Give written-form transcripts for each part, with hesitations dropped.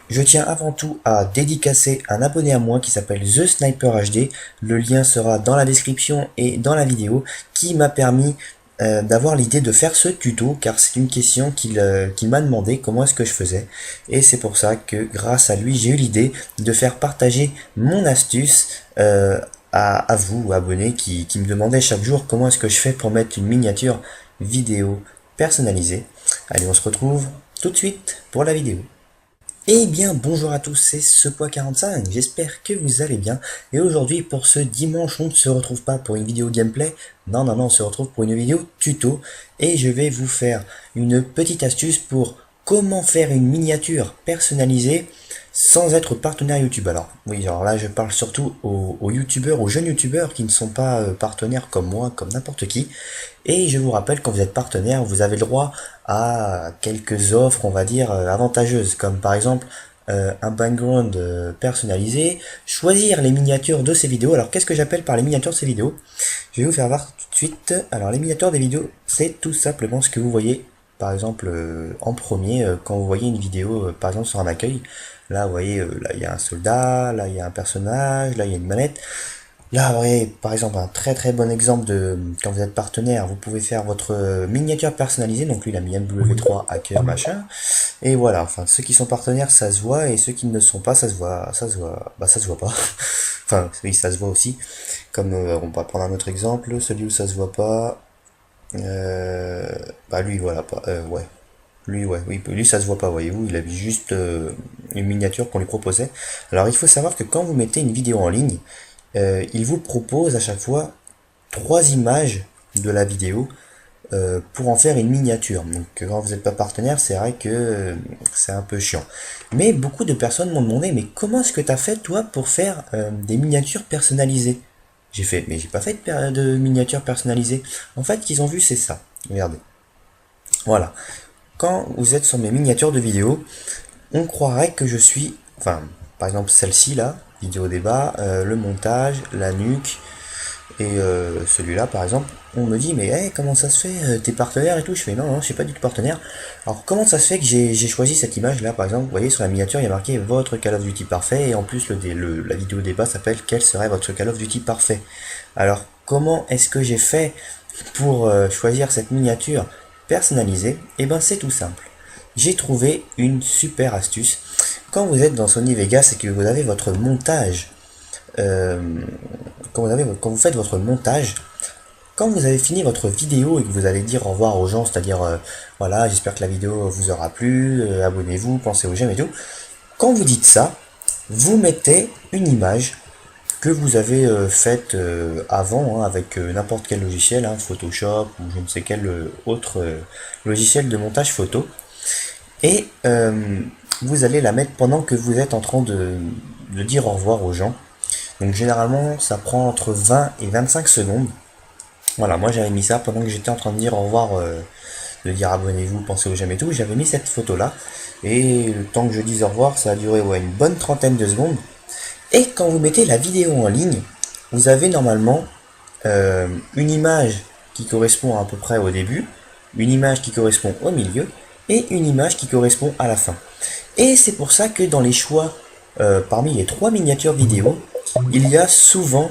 Je tiens avant tout à dédicacer un abonné à moi qui s'appelle The Sniper HD. Le lien sera dans la description et dans la vidéo, qui m'a permis d'avoir l'idée de faire ce tuto, car c'est une question qu'il m'a demandé comment est-ce que je faisais, et c'est pour ça que grâce à lui j'ai eu l'idée de faire partager mon astuce à vous abonnés qui me demandaient chaque jour comment est-ce que je fais pour mettre une miniature vidéo personnalisée. Allez, on se retrouve tout de suite pour la vidéo. Eh bien bonjour à tous, c'est Sepois45, j'espère que vous allez bien, et aujourd'hui pour ce dimanche on ne se retrouve pas pour une vidéo gameplay, non, on se retrouve pour une vidéo tuto, et je vais vous faire une petite astuce pour comment faire une miniature personnalisée sans être partenaire YouTube. Alors oui, alors là je parle surtout aux youtubeurs, aux jeunes youtubeurs qui ne sont pas partenaires comme moi, comme n'importe qui. Et je vous rappelle, quand vous êtes partenaire, vous avez le droit à quelques offres, on va dire, avantageuses, comme par exemple un background personnalisé, choisir les miniatures de ces vidéos. Alors qu'est-ce que j'appelle par les miniatures de ces vidéos? Je vais vous faire voir tout de suite. Alors les miniatures des vidéos, c'est tout simplement ce que vous voyez par exemple en premier quand vous voyez une vidéo par exemple sur un accueil. Là vous voyez, là il y a un soldat, là il y a un personnage, là il y a une manette. Là, vous voyez, par exemple, un très bon exemple de quand vous êtes partenaire, vous pouvez faire votre miniature personnalisée. Donc lui, il a mis MW3 hacker machin. Et voilà, enfin, ceux qui sont partenaires, ça se voit, et ceux qui ne le sont pas, ça se voit pas. Enfin, oui, ça se voit aussi. Comme on va prendre un autre exemple, celui où ça se voit pas. Bah lui, voilà, pas. Ouais. Lui, ouais, oui, lui ça se voit pas, voyez-vous, il a juste une miniature qu'on lui proposait. Alors il faut savoir que quand vous mettez une vidéo en ligne, il vous propose à chaque fois trois images de la vidéo pour en faire une miniature. Donc quand vous n'êtes pas partenaire, c'est vrai que c'est un peu chiant. Mais beaucoup de personnes m'ont demandé, mais comment est-ce que tu as fait toi pour faire des miniatures personnalisées? J'ai fait, mais j'ai pas fait de miniatures personnalisées. En fait, ce qu'ils ont vu, c'est ça. Regardez. Voilà. Quand vous êtes sur mes miniatures de vidéo, on croirait que je suis, enfin, par exemple celle-ci là, vidéo débat, le montage, la nuque, et celui-là par exemple, on me dit mais hey, comment ça se fait, t'es partenaire et tout, je fais non, je suis pas du tout partenaire. Alors comment ça se fait que j'ai choisi cette image là par exemple, vous voyez sur la miniature il y a marqué votre Call of Duty parfait, et en plus la vidéo débat s'appelle quel serait votre Call of Duty parfait. Alors comment est-ce que j'ai fait pour choisir cette miniature personnalisée? Et ben c'est tout simple. J'ai trouvé une super astuce. Quand vous êtes dans Sony Vegas et que vous avez votre montage, euh, quand vous faites votre montage, quand vous avez fini votre vidéo et que vous allez dire au revoir aux gens, c'est-à-dire voilà, j'espère que la vidéo vous aura plu, abonnez-vous, pensez aux j'aime et tout. Quand vous dites ça, vous mettez une image que vous avez faite avant, hein, avec n'importe quel logiciel, hein, Photoshop ou je ne sais quel autre logiciel de montage photo, et vous allez la mettre pendant que vous êtes en train de dire au revoir aux gens. Donc généralement ça prend entre 20 et 25 secondes. Voilà, moi j'avais mis ça pendant que j'étais en train de dire au revoir, de dire abonnez-vous, pensez aux j'aime et tout. J'avais mis cette photo là, et le temps que je dise au revoir, ça a duré ouais, une bonne trentaine de secondes. Et quand vous mettez la vidéo en ligne, vous avez normalement une image qui correspond à peu près au début, une image qui correspond au milieu, et une image qui correspond à la fin. Et c'est pour ça que dans les choix, parmi les trois miniatures vidéo, il y a souvent,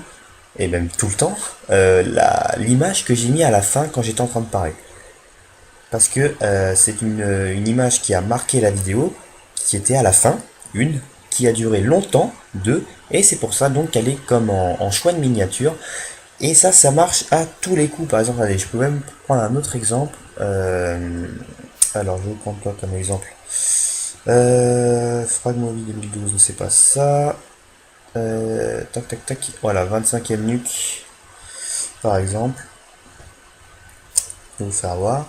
et même tout le temps, l'image que j'ai mis à la fin quand j'étais en train de parler. Parce que c'est une image qui a marqué la vidéo, qui était à la fin, une, qui a duré longtemps, deux, et c'est pour ça donc qu'elle est comme en choix de miniature. Et ça marche à tous les coups. Par exemple, allez, je peux même prendre un autre exemple. Alors, je vais prendre quoi comme exemple? Fragmovie 2012, c'est pas ça. Tac. Voilà, 25e nuque, par exemple. Je vais vous faire voir.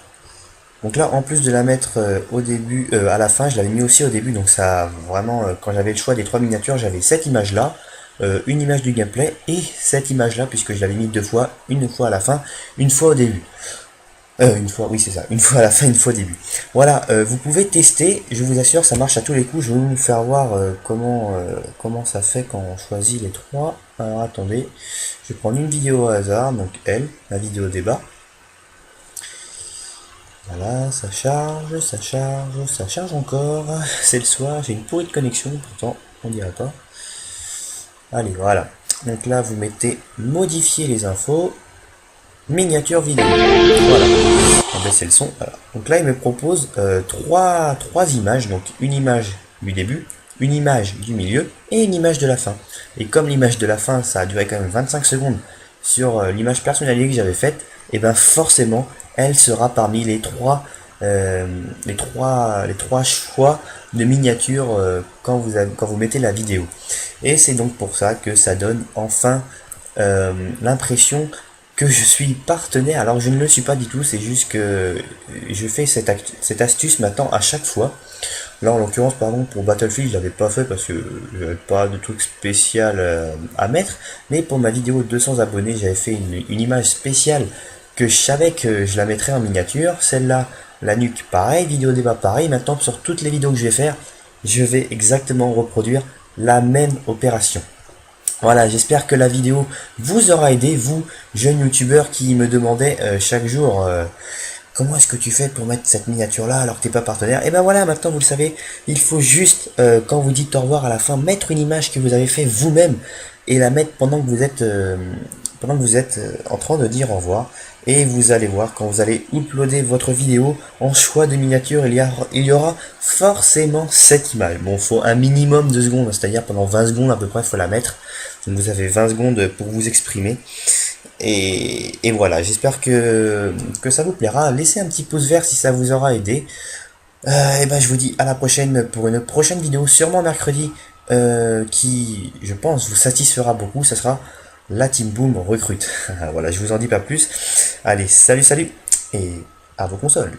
Donc là, en plus de la mettre au début, à la fin, je l'avais mis aussi au début. Donc ça, vraiment, quand j'avais le choix des trois miniatures, j'avais cette image-là, une image du gameplay et cette image-là, puisque je l'avais mis deux fois, une fois à la fin, une fois au début. Une fois, oui c'est ça, une fois à la fin, une fois au début. Voilà, vous pouvez tester, je vous assure, ça marche à tous les coups. Je vais vous faire voir comment ça fait quand on choisit les trois. Alors attendez, je vais prendre une vidéo au hasard, donc elle, la vidéo débat. Voilà, ça charge, ça charge, ça charge encore. C'est le soir, j'ai une pourrie de connexion, pourtant on dirait pas. Allez, voilà. Donc là, vous mettez modifier les infos, miniature vidéo. Voilà. On baisse le son. Voilà. Donc là, il me propose trois images. Donc une image du début, une image du milieu et une image de la fin. Et comme l'image de la fin, ça a duré quand même 25 secondes sur l'image personnalisée que j'avais faite, et ben forcément, elle sera parmi les trois choix de miniature quand vous mettez la vidéo. Et c'est donc pour ça que ça donne enfin l'impression que je suis partenaire, alors je ne le suis pas du tout, c'est juste que je fais cette astuce maintenant à chaque fois. Là en l'occurrence par exemple pour Battlefield je l'avais pas fait parce que j'avais pas de truc spécial à mettre, mais pour ma vidéo de 200 abonnés j'avais fait une image spéciale que je savais que je la mettrais en miniature, celle-là, la nuque pareil, vidéo débat pareil. Maintenant sur toutes les vidéos que je vais faire, je vais exactement reproduire la même opération. Voilà, j'espère que la vidéo vous aura aidé, vous, jeunes youtubeurs qui me demandaient chaque jour comment est-ce que tu fais pour mettre cette miniature là alors que t'es pas partenaire. Et ben voilà, maintenant vous le savez, il faut juste, quand vous dites au revoir à la fin, mettre une image que vous avez fait vous-même et la mettre pendant que vous êtes en train de dire au revoir. Et vous allez voir, quand vous allez uploader votre vidéo en choix de miniature, il y aura forcément cette image. Bon, il faut un minimum de secondes, c'est-à-dire pendant 20 secondes à peu près, il faut la mettre. Donc vous avez 20 secondes pour vous exprimer. Et voilà, j'espère que ça vous plaira. Laissez un petit pouce vert si ça vous aura aidé. Et ben je vous dis à la prochaine pour une prochaine vidéo, sûrement mercredi, qui, je pense, vous satisfera beaucoup. Ça sera la Team Boom recrute. Voilà, je vous en dis pas plus. Allez, salut, salut, et à vos consoles.